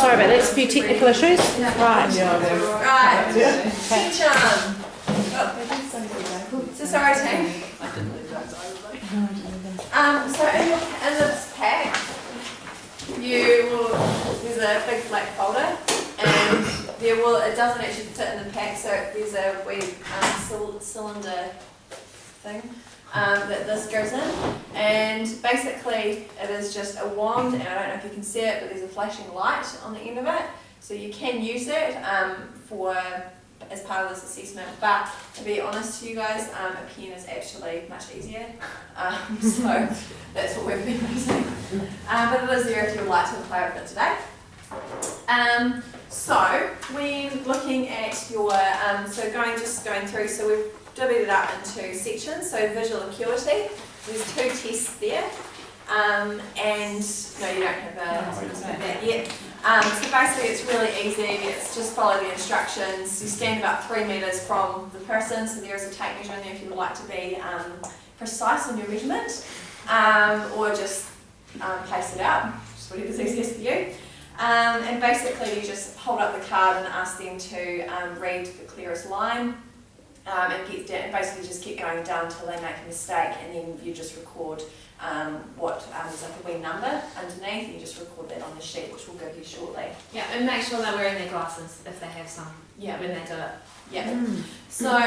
Sorry about that, it's a few technical issues. Right. Right. Attention. So sorry, team. So in this pack, there's a big black folder, and it doesn't actually fit in the pack, so there's a wee cylinder thing that this goes in, and basically it is just a wand, and I don't know if you can see it, but there's a flashing light on the end of it, so you can use it as part of this assessment, but to be honest to you guys, a pen is actually much easier, so that's what we've been using, but it is there if you would like to play with it today. So when looking at your, just going through, so we've divided it up into sections, so visual acuity, there's 2 tests there, and no, you don't have that yet. So basically it's really easy, it's just follow the instructions, you stand about 3 metres from the person, so there is a tape measure in there if you would like to be precise in your measurement, or just pace it out, just whatever's easiest for you. And basically you just hold up the card and ask them to read the clearest line, and basically just keep going down until they make a mistake, and then you just record there's like a wee number underneath, and you just record that on the sheet, which we'll give you shortly. Yeah, and make sure they're wearing their glasses if they have some when they do it. Yeah. So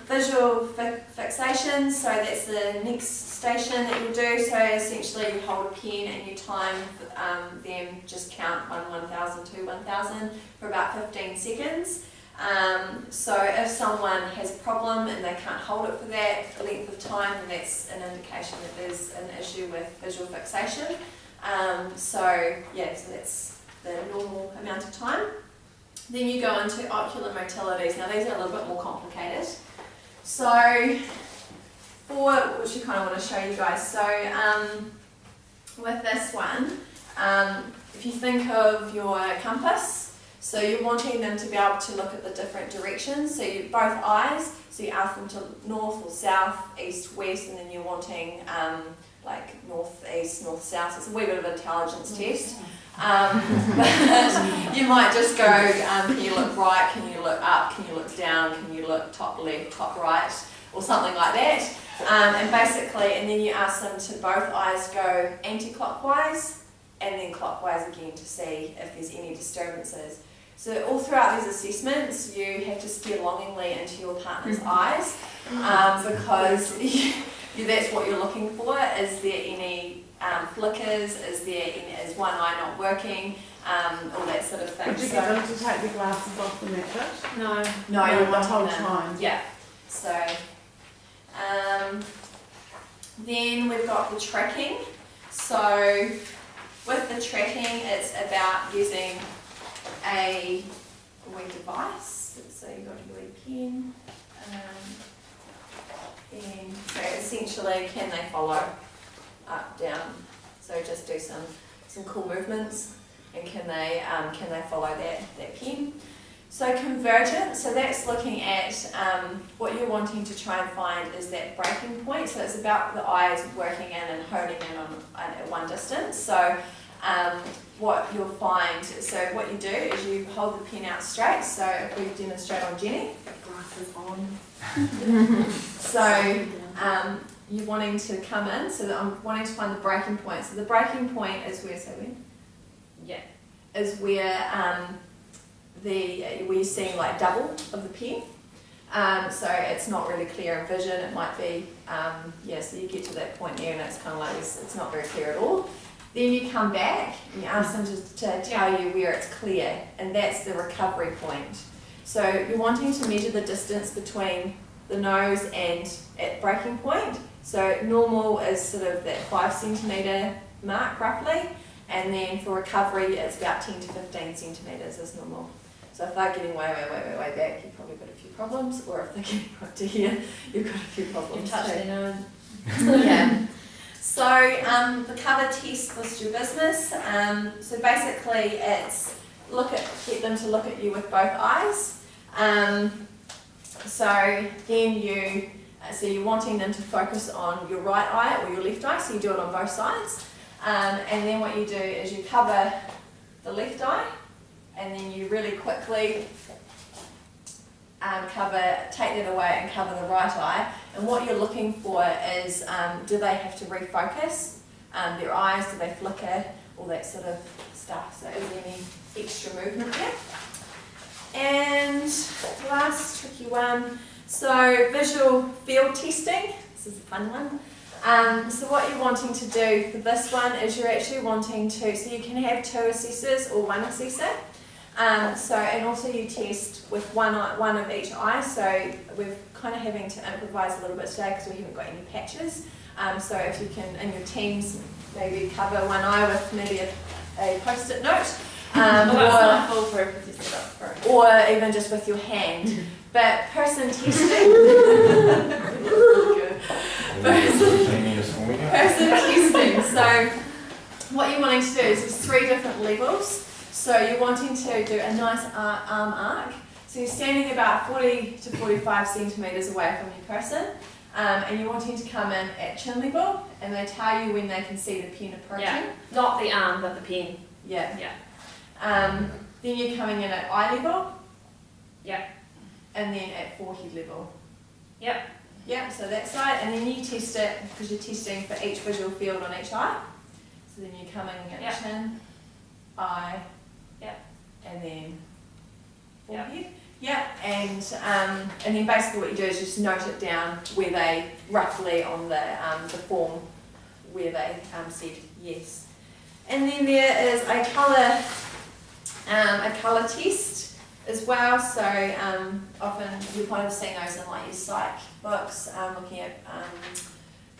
visual fixation, so that's the next station that you'll do. So essentially you hold a pen and you time them, just count 1,000 to 1,000 for about 15 seconds. So if someone has a problem and they can't hold it for that length of time, then that's an indication that there's an issue with visual fixation. So that's the normal amount of time. Then you go into ocular motilities. Now these are a little bit more complicated. So which I kind of want to show you guys. So with this one, if you think of your compass, so you're wanting them to be able to look at the different directions, so both eyes, so you ask them to north or south, east, west, and then you're wanting like north, east, north, south. It's a wee bit of an intelligence test. But you might just go, can you look right, can you look up, can you look down, can you look top left, top right, or something like that. And basically, and then you ask them to both eyes go anti-clockwise and then clockwise again to see if there's any disturbances. So all throughout these assessments, you have to stare longingly into your partner's eyes, because that's what you're looking for. Is there any flickers? Is one eye not working? All that sort of thing. Would you get them to take their glasses off the mattress? No, No, you're the whole wanting them. time. Yeah. So then we've got the tracking. So with the tracking, it's about using a wee device. So you've got your wee pen. And so essentially, can they follow up, down? So just do some cool movements, and can they follow that pen? So convergent, so that's looking at what you're wanting to try and find is that breaking point. So it's about the eyes working in and honing in on at one distance. So what you'll find, so what you do is you hold the pen out straight. So if we demonstrate on Jenny, Glasses on. so you're wanting to come in, so that I'm wanting to find the breaking point. So the breaking point is where, is where we're seeing like double of the pen. So it's not really clear in vision. It might be, so you get to that point there and it's kind of like, it's not very clear at all. Then you come back and you ask them to tell you where it's clear, and that's the recovery point. So you're wanting to measure the distance between the nose and at breaking point. So normal is sort of that 5 centimetre mark roughly, and then for recovery it's about 10 to 15 centimetres is normal. So if they're getting way back, you've probably got a few problems, or if they're getting right to here, you've got a few problems. You've touched their nose. Yeah. So the cover test lists your business. So basically it's get them to look at you with both eyes. So then you're wanting them to focus on your right eye or your left eye, so you do it on both sides. And then what you do is you cover the left eye, and then you really quickly take that away and cover the right eye. And what you're looking for is, do they have to refocus their eyes, do they flicker, all that sort of stuff. So is there any extra movement there? And last tricky one, so visual field testing. This is a fun one. So what you're wanting to do for this one is you're actually wanting to, so you can have 2 assessors or 1 assessor. And also you test with one of each eye, so we're kind of having to improvise a little bit today because we haven't got any patches. So if you can, in your teams, maybe cover one eye with maybe a post-it note. Or even just with your hand. But person testing, person testing, so what you're wanting to do is there's 3 different levels. So you're wanting to do a nice arm arc. So you're standing about 40 to 45 centimetres away from your person, and you're wanting to come in at chin level, and they tell you when they can see the pen approaching. Yeah. Not the arm, but the pen. Yeah. Yeah. Then you're coming in at eye level. Yeah. And then at forehead level. Yep. Yep, so that side, and then you test it because you're testing for each visual field on each eye. So then you're coming at chin, eye, and then forehead. Yeah, and then basically what you do is just note it down where they roughly on the form where they said yes. And then there is a colour test as well. So often you've kind of seen those in like your psych books, looking at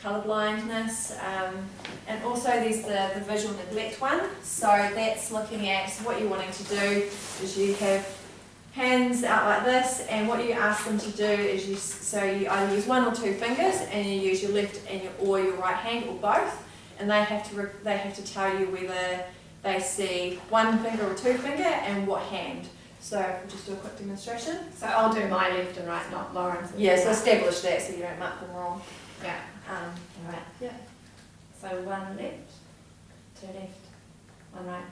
colour blindness, and also there's the visual neglect one. So that's looking at, so what you're wanting to do is you have hands out like this, and what you ask them to do is you either use 1 or 2 fingers, and you use your left and your right hand or both, and they have to tell you whether they see 1 finger or 2 finger and what hand. So if we'll just do a quick demonstration. So I'll do my left and right, not Lauren's. Yeah, so establish that so you don't mark them wrong. Yeah. Right. Yeah. So 1 left, 2 left, 1 right,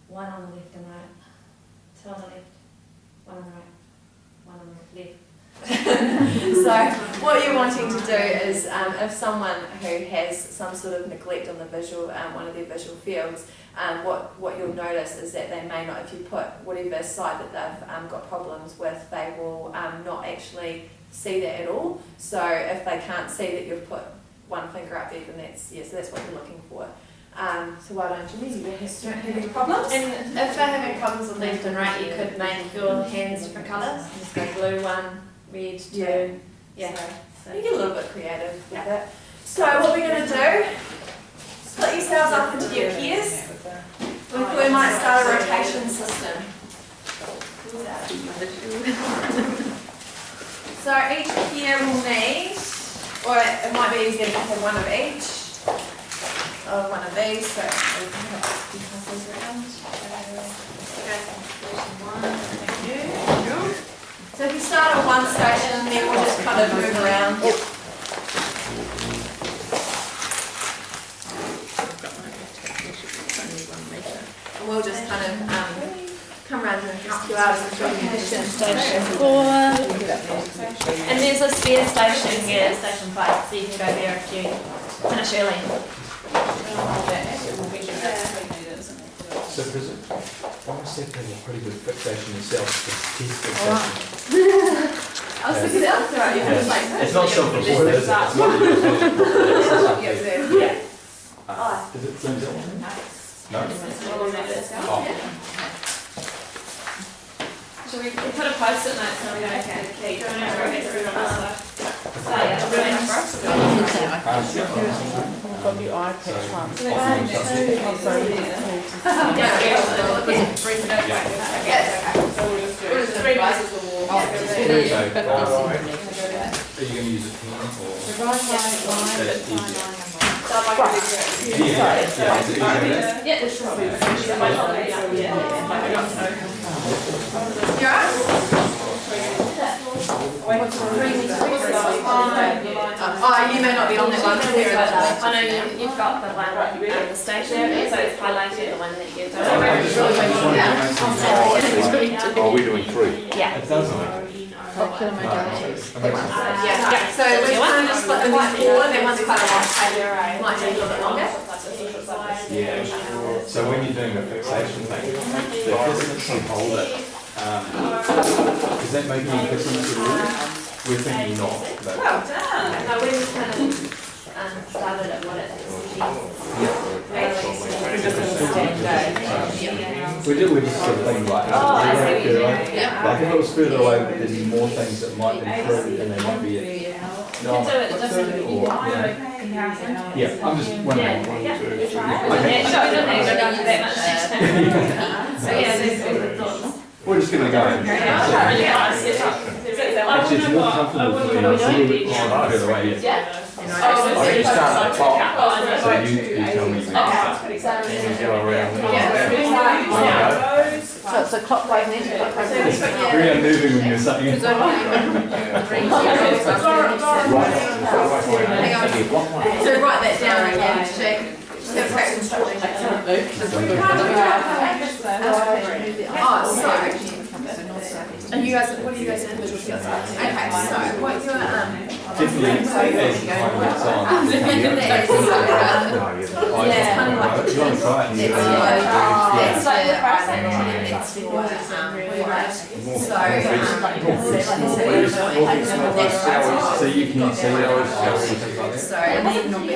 1 on the left and right, 2 on the left, 1 on the right, 1 on the left. So what you're wanting to do is, if someone who has some sort of neglect on the visual, one of their visual fields, what you'll notice is that they may not, if you put whatever side that they've got problems with, they will not actually see that at all. So if they can't see that you've put 1 finger up there, then that's what you're looking for. So well done, Jimmy. You don't have any problems. And if they're having problems with left and right, you could make your hands different colours. Just go blue 1, red 2. Yeah. So you get a little bit creative with it. So what we're going to do, split yourselves up into your pairs. We might start a rotation system. So each pair will need, or it might be easier to have 1 of each. Of 1 of these, so we can have these around. Thank you. So if you start at 1 station, then we'll just kind of move around. And we'll just kind of come around and help you out as a rotation. Station 4. And there's a spare station here, station 5, so you can go there if you finish early. So, Bridget, I must have had a pretty good fixation yourself to test fixation. I was thinking that's right. You can like It's not self-reported, is it? It's not that yeah. Does it seem that one? No? Oh. Should we put a post-it note so we don't have to keep going over it? Got your eye patch one. Are you going to use a pen or? The right eye, That's easier. you may not be on that one. I know you've got the one at the station, so it's highlighted the one that you don't. Are we doing 3? Yeah. It doesn't. Ocular modalities. Yeah, so we're trying to split them into 4, that one's quite a long time, might take a little bit longer. Yeah. So when you're doing the fixation thing, the distance you hold it, does that make any difference at all? We're thinking not, but. Well done. No, we just kind of started at what it is. We just sort of think like, Oh, I see what you're doing. like if it was further away, there'd be more things that might improve and they might be. No, You can do it different. yeah, I'm just wondering. Yeah. Okay. So yeah, there's good thoughts. We're just gonna go. Actually, it's more comfortable for me, it's a little bit further away. Yeah. I think you start at the top. So you tell me. And you go around. So it's a clockwise and anti-clockwise. We are moving when you're saying it. Hang on. So write that down again, check. So practice instructions. Oh, so, and you guys, what are you guys individual skills? Okay, so what you're, Definitely, as time goes on. that is, Oh, it's kind of like. You want to try it? that's like the that's for, So you can see those. so, and then you'll be.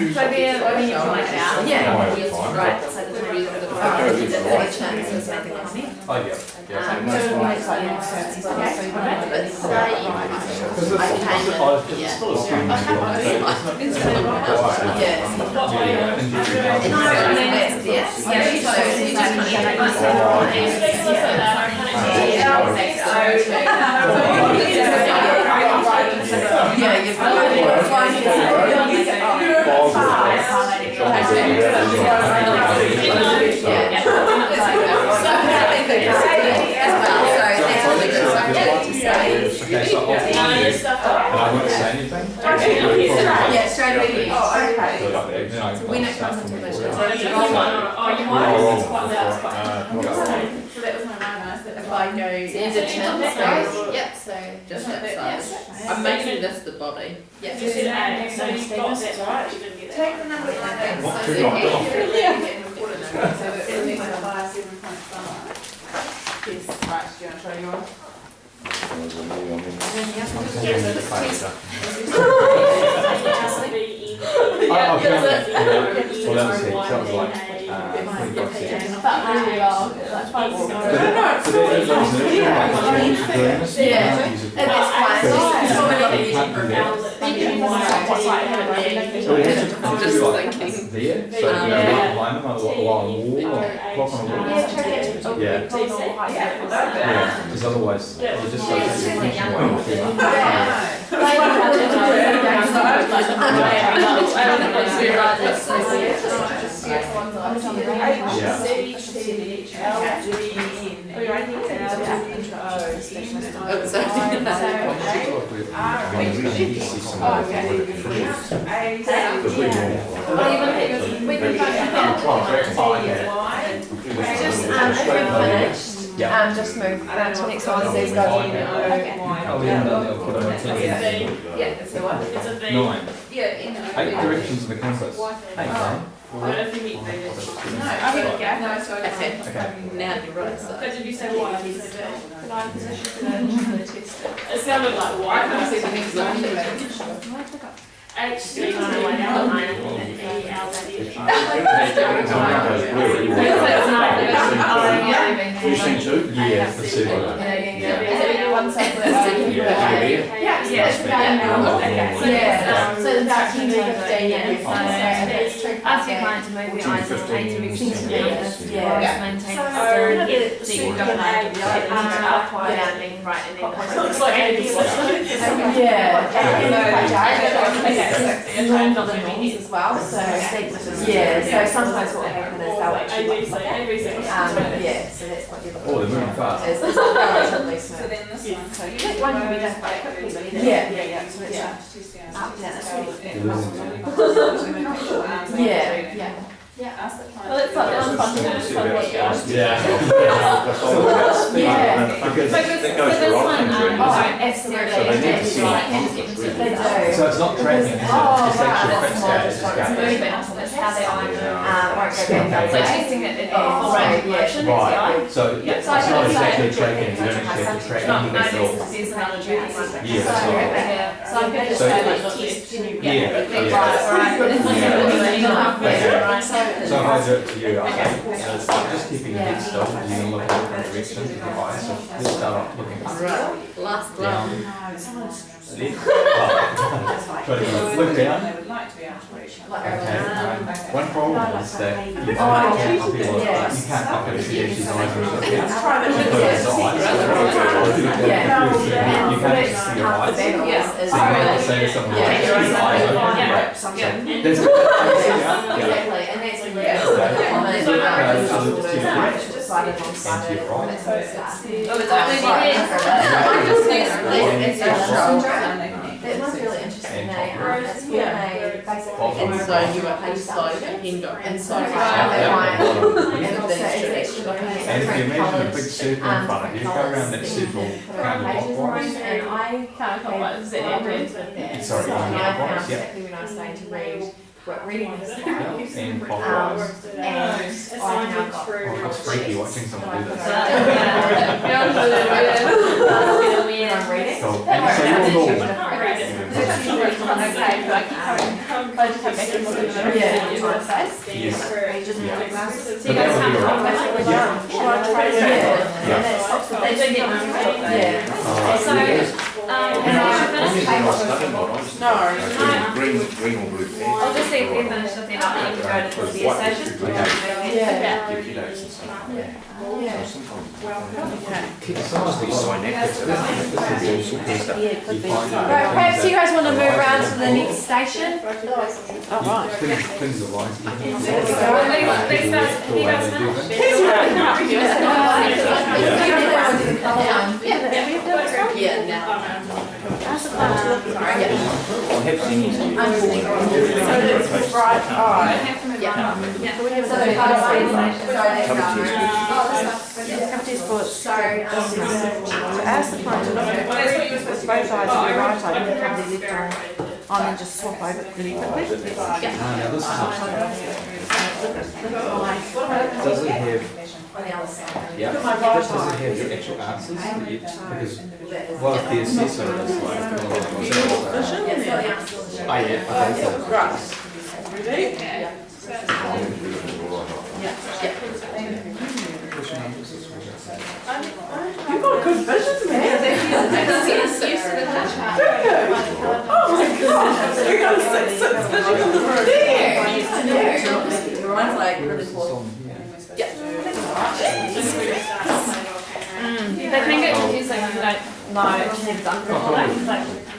So we when you come like that. Yeah. Right. So the time you've got the Chances of making money. Oh, yeah. So it makes like more sense. So you don't have to Because it's still a strange Yeah. Okay, so I'll and I won't say anything. Yeah, straight away. Oh, okay. Then I So when it comes into vision. Oh, you might. It's quite loud. So that was my minus. If I go. Yep, so just that side. I'm making this the body. Yeah. So you've got it right. You're gonna get it. Take the number one. What, So two that knocked you off? really get an important number. So it makes it by 7.5. Yes, right, do you want to try yours? Well, that was it. That was like, 25 seconds. Yeah, and that's fine. It's already easy for Just thinking. There, so you know, behind them, like a wall, clock on a wall. Yeah, because otherwise, you just like take your attention away too much. just move to the next one. So you go. Yeah, that's the one. It's a V. 9. Yeah, 8 directions of the compass. 8, I don't know if you meet David. No, so Okay. Now you're right, so. But did you say why? Did you say V? Line position. It sounded like why. H, E, L, and E, L, You've seen 2? Yeah, the super. Yeah. So that's 15, Ask your client to move your eyes in 80 degrees to the left, Yeah. whilst maintaining So, stability. So you super don't have egg, to like, hit up without being right in the middle. Looks like Amy's Yeah. It's normal the norms as well, so yeah, so sometimes what will happen is they'll actually look at yeah, so that's what you're Oh, they're moving fast. It's relatively So smooth. then this one. So you get one can be done quite quickly, but yeah, so it's up, down, that's really yeah. Well, it's like one function, it's like what you asked. Yeah. Because So that this goes for one, options, really. oh, absolutely. So they need to see Right. They do. So it's not tracking, is it? It's actually fixed out, it's just going. Movement, that's how they eye move. Won't go So back it's that way. testing it in Oh, full range of yeah. motion, it's the eye. Right, so it's not exactly tracking, you don't actually have to track No, anything at all. there's another moving one. Yeah, that's right. Yeah, so I'm going to So- say like test, can you Yeah, get yeah. right, right. So if I do it to you, I'm just keeping your head still, and you can look in different directions with your eyes, so let's start off looking up, Last down, left, up. Try to look down. Okay, one problem is that you can't feel it, you can't up it, you actually eyes are shut down. You can't see your eyes. So you might say to someone, Yeah. keep your eyes open, Yeah. right? Yeah. There's Exactly, and that's really common. So to your left, Decided on and to Sunday. your right. Oh, it's only That one's really interesting, And it's when they basically. And so you got inside, inside, Yeah. and also it's actually looking at And if you different imagine a big colours, circle in front of you, go around that circle counterclockwise. and I Counterclockwise, is it problems with that. Sorry, So I found counterclockwise, yeah. exactly when I was starting to read, reading this style, And clockwise. and I've now got. Oh, it's freaky watching someone do this. When I'm reading. So, so you're normal. Yes. So you guys have to They do get So, Green or blue. I'll just see if we finish the thing up and you can go to the beer station. Sometimes These synaptics are Right, perhaps you guys want to move around to the next station? Cleanse the lines. These guys, have you guys finished? Right eye. Sorry, To ask the client to look at both eyes of your right eye, you can cover the left eye on and just swap over really quickly. Now this is does it have, yeah, does it have the actual answers? Because, well, if the assessor is like, oh yeah, okay, so. You've got good vision, man. Oh my gosh, we got six vision in the room. Everyone's like really cool. They can get confusing when you don't know if you've done before. Like,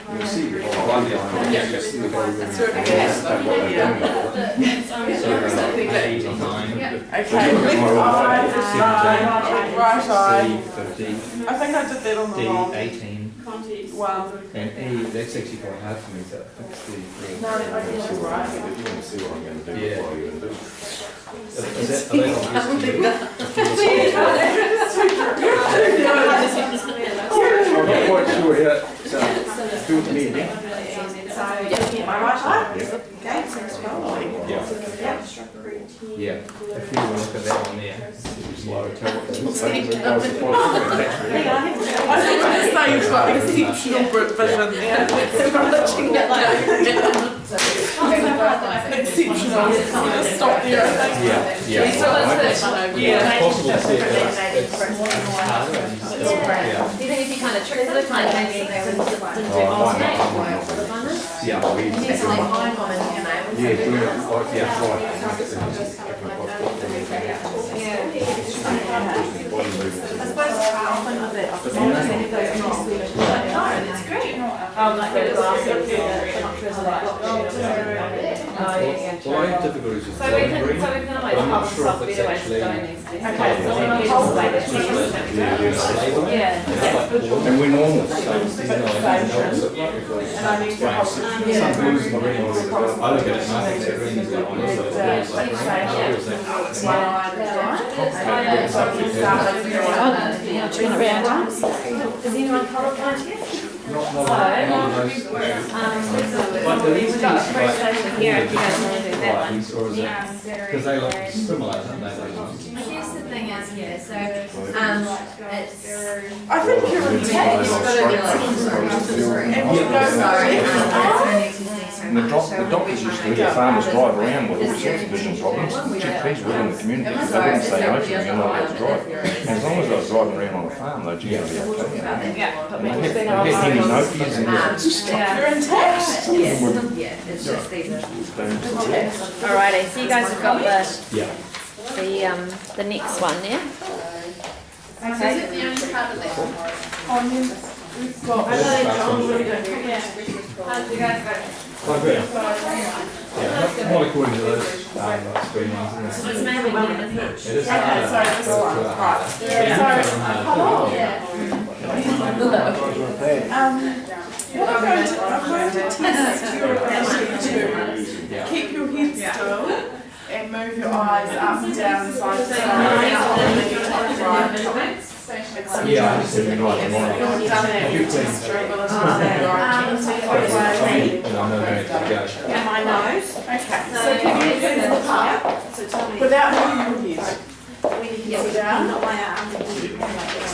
You see, oh, one down. Yeah, yes. So, 8 or 9. Okay, left eye, right eye. C, 15, I think I did that on the D, wrong 18, one. and E, that's actually quite hard for me to fix the. No, I did it right. You want to see what I'm going to do Yeah. before you're going to do it. Are they I'm not quite sure yet, so do it to me again. So, my right eye? Yeah. Okay, seems to go along. Yeah. Yeah, if you look at that one there, slow, tell what that is. I think I'm just saying it's got exceptional group vision. Yeah. Exceptional. You just stop there, I think. Yeah, yeah. so what's this? Yeah, it's possible to see it, but it's harder. Do you think if you kind of trick the client, maybe they didn't do alternate? Yeah, we. It's like my mom and Yeah, doing it like, yeah, right. Body movements. I suppose often of it, I've seen any of those not really. No, that's great. Like the glasses, they're not sure like. Well, I have difficulties with So we can, green, so we can always but I'm not cover sure stuff if it's either way to actually. go next to. Okay, so then we'll you hold just like it. the Yeah. And we're normal, so. And I need to hold it. Some blues and green ones are I look at it and I think that green is like on the side. It's like green, I always think, One eye is right. So we'll start over here. turn it around. Is anyone colourblind here? not those. But the We've got a these, first station here, if you guys want to do that one. these, or is it, because they look similar, don't they? I guess the thing is, yeah, so, it's. I think you're in tech. It's gotta be like. And you go, Sorry. And the doctors used to, the farmers drive around with all sorts of vision problems. GPs within the community, they wouldn't say no to them, you're not allowed to drive. And as long as I was driving around on a farm, they'd generally be okay. Yeah, but we And just they think had any I'll notices and you're in tech. Yeah, it's just these are. Alrighty, so you guys have got Yeah. the next one, yeah? So is it the only part of that? On you, we've got. How's you guys go? Quite good. Yeah, not according to those, screen ones, isn't it? It's mainly one, isn't it? It is Okay, harder. so this one, right. So, what I'm going to test your ability to keep your head still and move your eyes up and down, side to side. Right. Yeah, I just said you're right, You've done that, you test your ability to and I know where to go. and my nose. Okay, so can you do the top without moving your head? Sit down.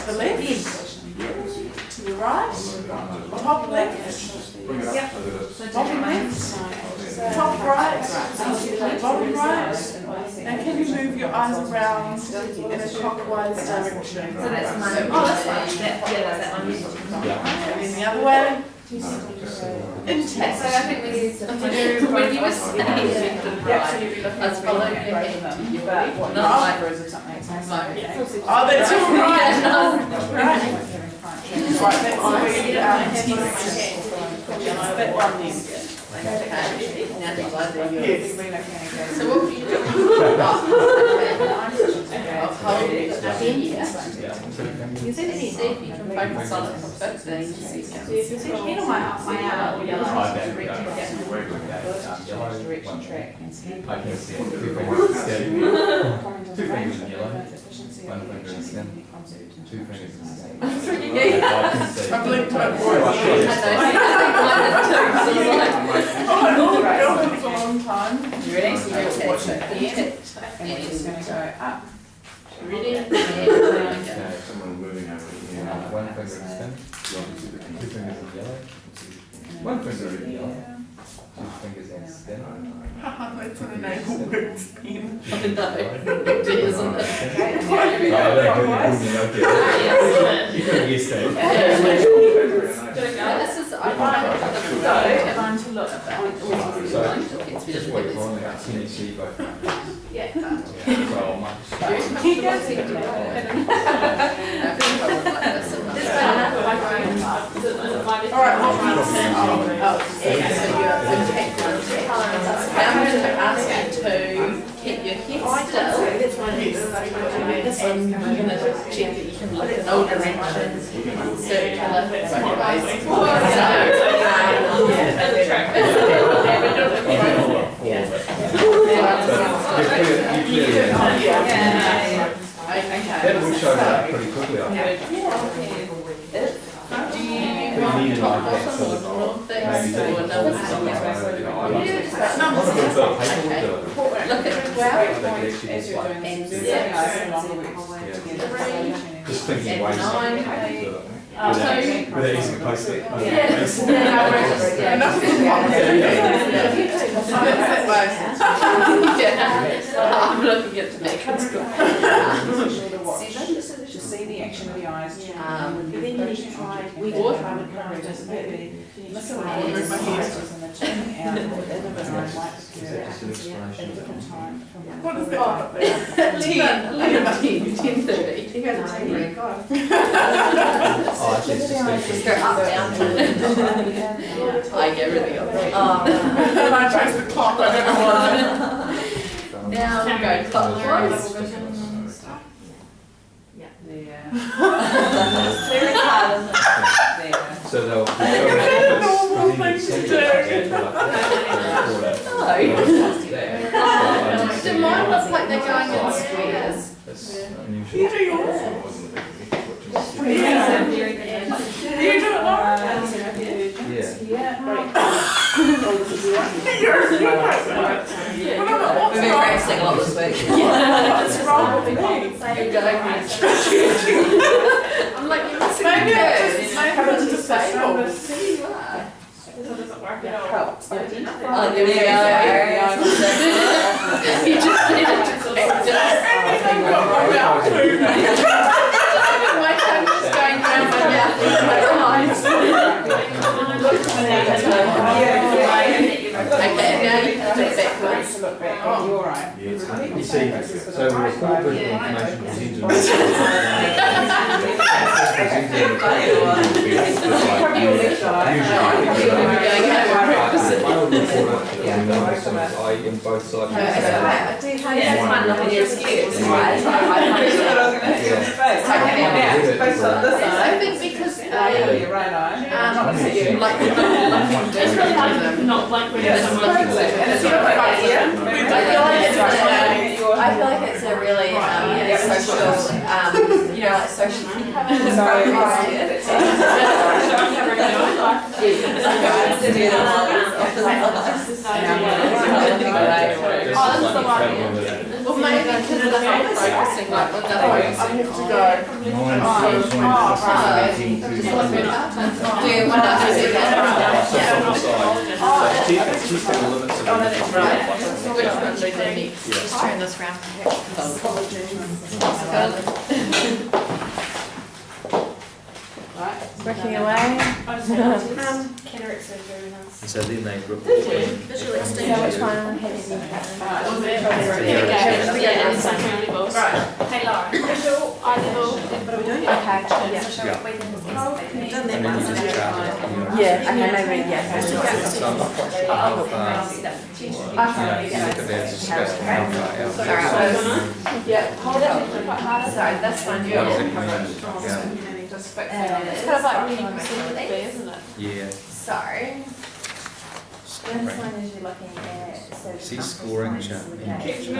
The left, to the right, top left, bottom left, top right, bottom right. Now can you move your eyes around in a clockwise direction? So that's mine. Oh, that's fine. That one. And then the other way. Intact. So I think we need to do, when you were saying, I was following your head to your body, not like. Oh, that's all right. Right. Right, that's the test. That one then. Yes. So what would you do? Of holding it here. You said any see if you can focus on it. That's the I can see it. Two fingers in yellow, one finger in skin, two fingers in skin. I can see. I blinked my I boy. Oh, God, it's a long time. You ready? So you're watching it. And then it's going to go up. Ready? Yeah, someone moving over here. One finger in skin, two fingers in yellow, one finger in yellow, two fingers in skin. That's an enable word scheme. Isn't it? You couldn't guess that. This is, I find Time to look. So, just wait for me, can you see both? yeah. So I'll mark. Alright, hold on a second. I'm going to ask you to keep your head still. And you're going to check that you can look at all directions, circular, That will show up pretty quickly, I think. Do you But you need an iPad for the want maybe things that or you numbers? can Look at it well. And just thinking ways to do it. So, With easy to post it. I'm looking at the neck. To see the action of the eyes. But then you need to try, we do try with current, just a bit. Listen, turning out or whatever, but I might Is do that it just an explanation at a of different that? time from What is it? 10:30. You guys are hungry. Oh, actually, it's just Just go up, down. I get really up. Oh, And I chose the clock, I don't know why. down, go clockwise. there. Very hard, isn't it? There. So they'll. normal thing to do. Do mine look like they're going in squares? That's unusual. You do yours. Yeah. You do it, Laura? Yeah. You're We've been practicing a lot this week. What's wrong with me? I'm like, you're missing Maybe the it's curve. just, maybe it's disabled. Helps. Oh, there we go. You just did it. My tongue is going down my mouth into my eyes. Okay, now you can do it backwards. Look back, you're right. You see, so we'll record the information presented. Probably your left eye. I would report it, I in both sides. I do have one look at your skills, right? Yeah. Face on this I side. think because Your they, right eye. like, it's really hard to not like when Yes. someone looks at And it's your right ear. I feel like it's a really social, you know, like social. Well, maybe because of the whole focusing, like with the I have to go. do you want to do that? Which one do they need? Just turn this round. Working away. Cataract surgery once. So then they report. Visual extinction. Which one had you? Right. Hey Laura. Visual, eye level. Okay, yeah. And then you just chart it. Yeah, okay, maybe, yeah. So I'm not quite sure how far. You look at that, it's just based on how far out. Yeah, hold it quite harder. Sorry, this one, What yeah. does it mean? It's kind of like reading sympathy, isn't it? Yeah. Sorry. This one is you're looking at. See scoring chart. Visual.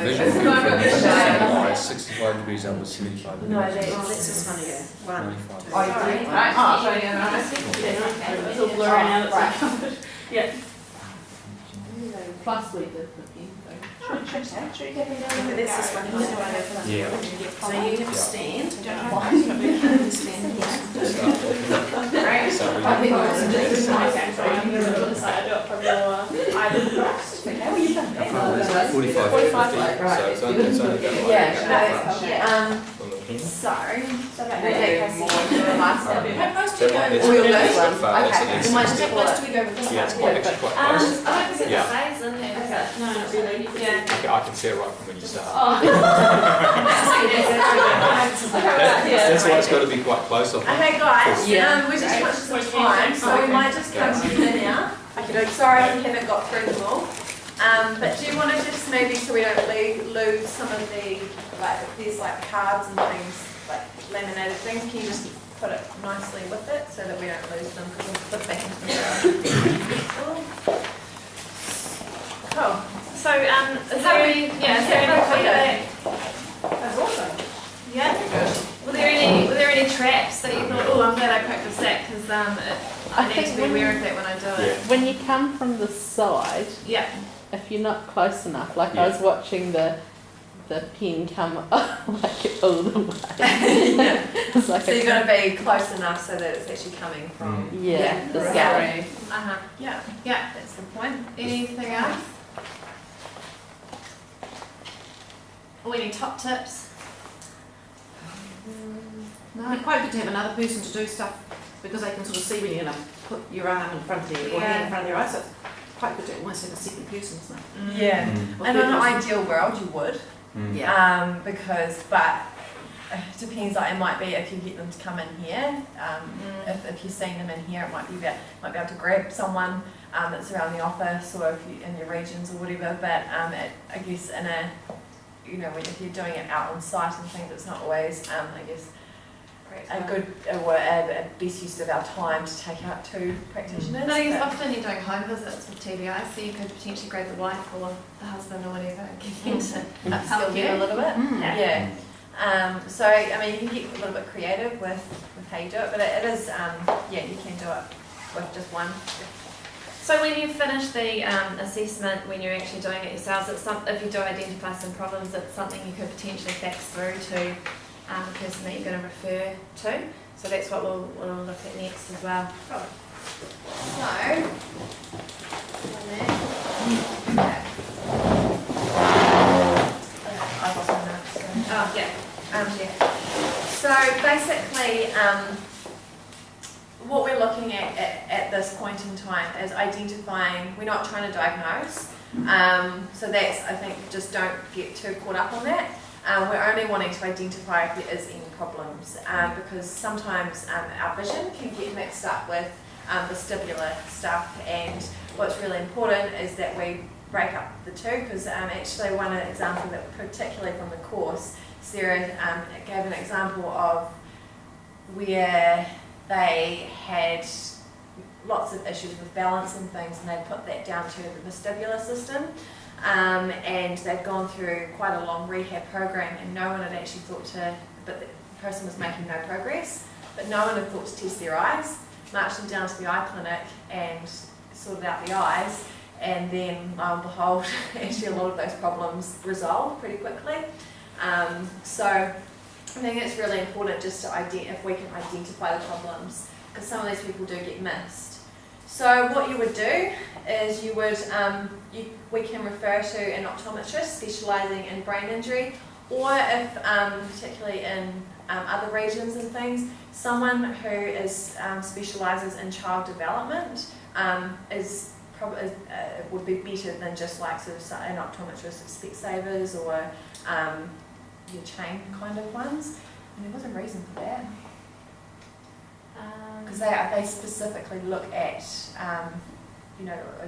Visual. 65 degrees up with 75 degrees. No, that's this one again. 95. Oh, you agree? Right. Oh, so yeah, It's all blurry now, it's like, yeah. Plus we did the thing. That's this one. Yeah. So you have to stand. Stand here. Right. So we- I think Okay, so I'm going to put this side, I do it from your eye level first. How far is it? 45, 50. So it's only about like Yeah, from the pin. sorry. So that Okay, way. Cassie, you're the last one. How close do you go? It's We'll with go this? one. far, Okay, that's we might just How pull close it. do we go with this Yeah, it's one? quite, actually quite I close. don't think it's Yeah. the size, isn't it? No, not really. Yeah. I can see it right from when you start. Oh. That's why it's got to be quite close, I think. Okay guys, Yeah. we're just watching some time, so we might just come to dinner now. Sorry I haven't got through them all. But do you want to just maybe, so we don't lose some of the, like, if there's like cards and things, like laminated things, can you just put it nicely with it so that we don't lose them, because we'll put back into the Cool. So, is there any, is there any feedback? That's awesome. Yeah. Were there any traps that you thought, oh, I'm glad I practiced that because I need to be aware of that when I do it. When you come from the side, Yeah. if you're not close enough, like I was watching the pin come like all the way. It's like So you're going to be close enough so that it's actually coming from. yeah, the Right. side. Yeah, that's a good point. Anything else? Or any top tips? It'd be quite good to have another person to do stuff because they can sort of see when you're going to put your arm in front of their, or hand in front of their eyes, so it's quite good to almost have a second person, isn't it? Yeah. Mm. Or And third in an person. ideal world, you would. Mm. Yeah. Because, but it depends. Like it might be if you get them to come in here. If you're seeing them in here, it might be able to grab someone that's around the office, or if you in your regions or whatever. But I guess in a, if you're doing it out on site and things, it's not always, I guess, a good a best use of our time to take out two practitioners. But I guess But- often you're doing home visits with TBI, so you could potentially grab the wife or the husband or whatever and get them to upskill help them a you. little bit. Mm. Yeah. So I mean, you can get a little bit creative with how you do it, but it is you can do it with just one. So when you finish the assessment, when you're actually doing it yourselves, if you do identify some problems, it's something you could potentially fax through to the person that you're going to refer to. So that's what we'll look at next as well. I've lost my notes. Oh, yeah. So basically, what we're looking at this point in time is identifying. We're not trying to diagnose. So that's, I think, just don't get too caught up on that. We're only wanting to identify if there is any problems, because sometimes our vision can get mixed up with vestibular stuff, and what's really important is that we break up the two, because actually one example that particularly from the course, Sarah gave an example of where they had lots of issues with balance and things, and they put that down to the vestibular system. And they'd gone through quite a long rehab program, and no one had actually thought to, but the person was making no progress, but no one had thought to test their eyes, marched them down to the eye clinic and sorted out the eyes, and then lo and behold, actually a lot of those problems resolved pretty quickly. So I think it's really important just to if we can identify the problems, because some of these people do get missed. So what you would do is you would, we can refer to an optometrist specialising in brain injury, or if, particularly in other regions and things, someone who is specialises in child development is probably would be better than just like sort of an optometrist at Specsavers or your chain kind of ones. And there was a reason for that. Because they specifically look at, I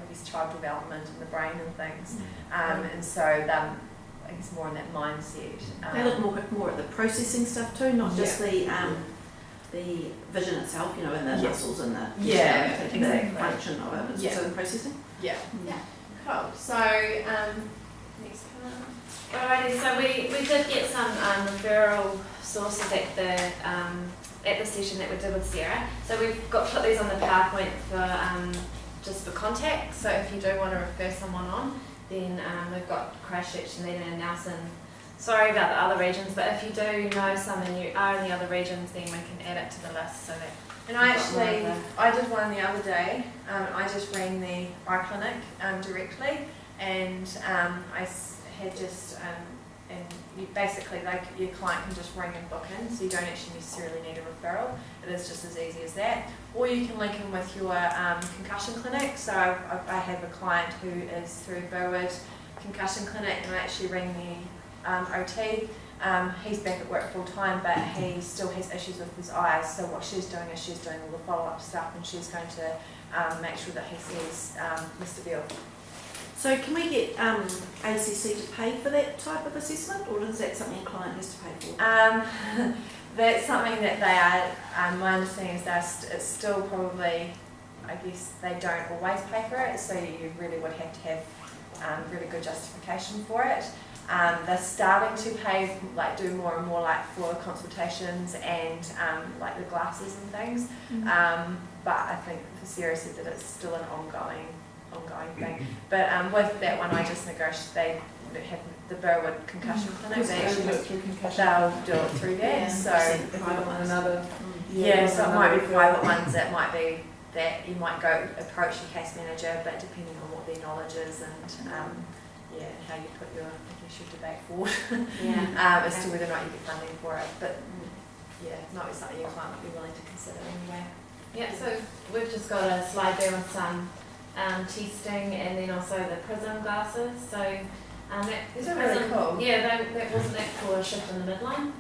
guess child development and the brain and things, and so I guess more in that mindset. They look more at the processing stuff too, not just the vision itself, and the muscles and the exactly. function of it. It's also the processing. Yeah. Cool. So next one. Alrighty, so we did get some referral sources at the session that we did with Sarah. So we've put these on the PowerPoint for just for contact. So if you do want to refer someone on, then we've got Christchurch, Dunedin and Nelson. Sorry about the other regions, but if you do know some and you are in the other regions, then we can add it to the list so that. And I did one the other day. I just rang the eye clinic directly, and I had just and you basically your client can just ring and book in, so you don't actually necessarily need a referral. It is just as easy as that. Or you can link in with your concussion clinic. So I have a client who is through Burwood Concussion Clinic, and I actually ring the OT. He's back at work full time, but he still has issues with his eyes. So what she's doing is she's doing all the follow-up stuff, and she's going to make sure that he sees Mr. Beale. So can we get ACC to pay for that type of assessment, or is that something a client has to pay for? That's something that they are, my understanding is it's still probably, I guess they don't always pay for it, so you really would have to have really good justification for it. They're starting to pay, do more and more for consultations and the glasses and things. But I think for Sarah said that it's still an ongoing thing. But with that one, I just negotiated. They have the Burwood Concussion Clinic. They actually they'll do it through that. So private one another. so it might be private ones. It might be that you might go approach your case manager, but depending on what their knowledge is and how you put your debate forward as to whether or not you get funding for it. But not something your client might be willing to consider anyway. Yeah, so we've just got a slide there with some testing and then also the prism glasses. So that These are really cool. Yeah, that wasn't that for a shift in the midline.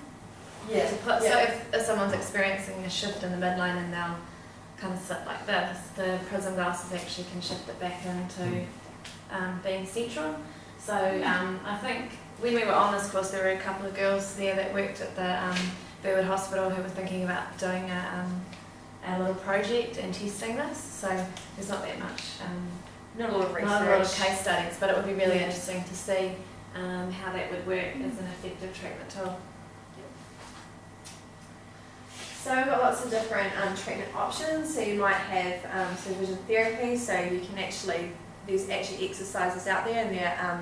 Yeah. To put, so if someone's experiencing a shift in the midline and they'll kind of sit like this, the prism glasses actually can shift it back into being central. So I think when we were on this course, there were a couple of girls there that worked at the Burwood Hospital who were thinking about doing a little project and testing this. So there's not that much, Not a lot of research. not a lot of case studies, but it would be really interesting to see how that would work as an effective treatment tool. So we've got lots of different treatment options. So you might have vision therapy. So you can there's actually exercises out there and they're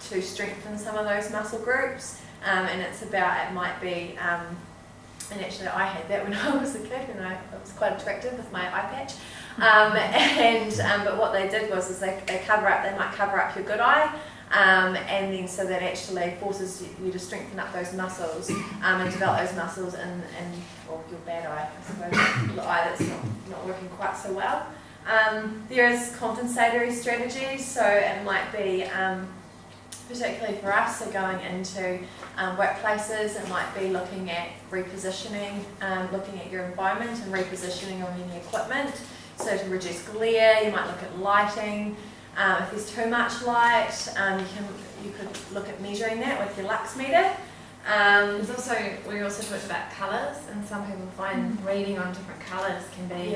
to strengthen some of those muscle groups. And it might be, and actually I had that when I was a kid and I was quite attractive with my eye patch. But what they did was they might cover up your good eye. And then so that actually forces you to strengthen up those muscles and develop those muscles in your bad eye, I suppose, the eye that's not working quite so well. There is compensatory strategies, so it might be, particularly for us, so going into workplaces, it might be looking at repositioning, looking at your environment and repositioning of any equipment. So to reduce glare, you might look at lighting. If there's too much light, you could look at measuring that with your lux meter. We also talked about colours, and some people find reading on different colours can be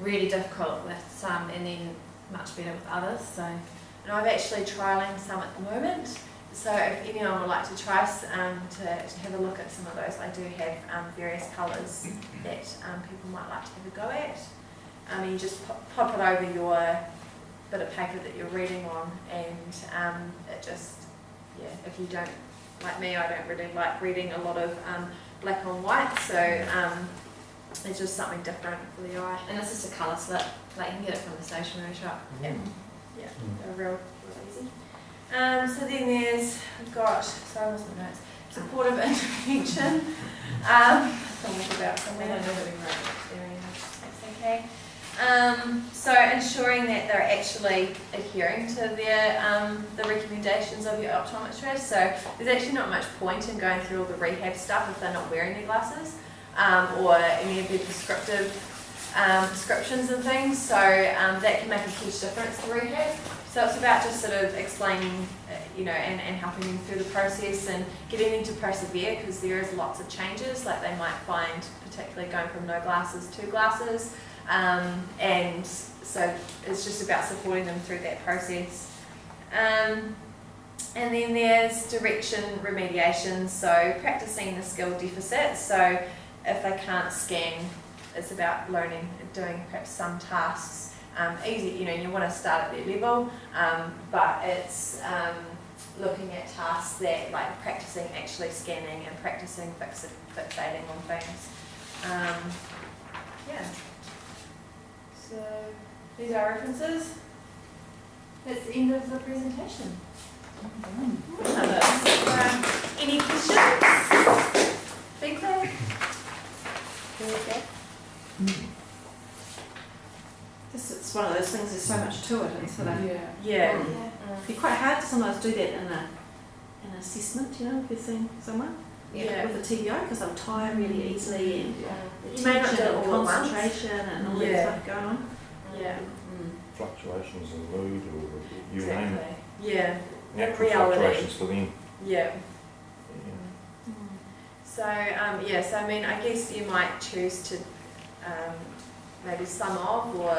really difficult with some and then much better with others. So, and I'm actually trialling some at the moment. So if anyone would like to try to have a look at some of those, I do have various colours that people might like to have a go at. You just pop it over your bit of paper that you're reading on, and it just, if you don't, like me, I don't really like reading a lot of black on white, so it's just something different for the eye. and it's just a colour slip, like you can get it from the stationery shop. Yeah, they're real easy. So then we've got, sorry, I lost my notes, supportive intervention. Something about somewhere. That's okay. So ensuring that they're actually adhering to the recommendations of your optometrist. So there's actually not much point in going through all the rehab stuff if they're not wearing their glasses or any of their prescriptions and things. So that can make a huge difference to rehab. So it's about just sort of explaining, and helping them through the process and getting them to persevere, because there is lots of changes. Like they might find, particularly going from no glasses to glasses. And so it's just about supporting them through that process. And then there's direction remediation, so practicing the skill deficit. So if they can't scan, it's about learning, doing perhaps some tasks. Easy, you want to start at their level, but it's looking at tasks that, like practicing actually scanning and practicing fixating on things. So these are references. That's the end of the presentation. Any questions? Be clear? It's one of those things, there's so much to it, and sort of, Yeah. it'd be quite hard to sometimes do that in an assessment, if you're seeing someone with a TBI, because they'll tire really easily, and You may not do it and all at once. concentration and all that stuff going on. Yeah. Fluctuations in mood or you name it. Yeah. Natural Reality. fluctuations for them. Yeah. Yeah. So I guess you might choose to maybe some of, or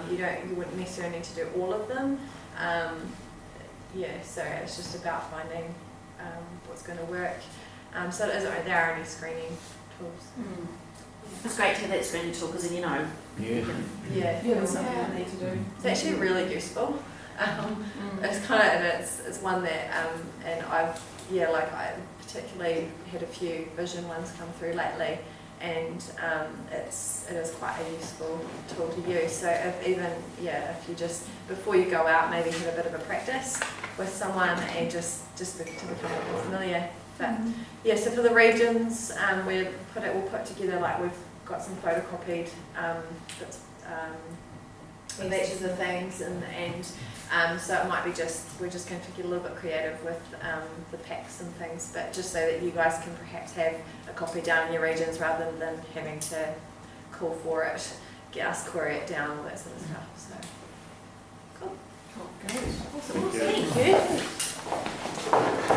you wouldn't necessarily need to do all of them. So it's just about finding what's going to work. So there are only screening tools. It's great to have that screening tool, because then you know. Yeah. That's something I need to do. It's actually really useful. It's it's one that and I particularly had a few vision ones come through lately, and it is quite a useful tool to use. So if you just before you go out, maybe have a bit of a practice with someone and just to become more familiar. But so for the regions, we'll put together, like we've got some photocopied bits, of each of the things, and so it might be we're just going to get a little bit creative with the packs and things, but just so that you guys can perhaps have a copy down in your regions rather than having to call for it, get us query it down, all that sort of stuff. So Thank you.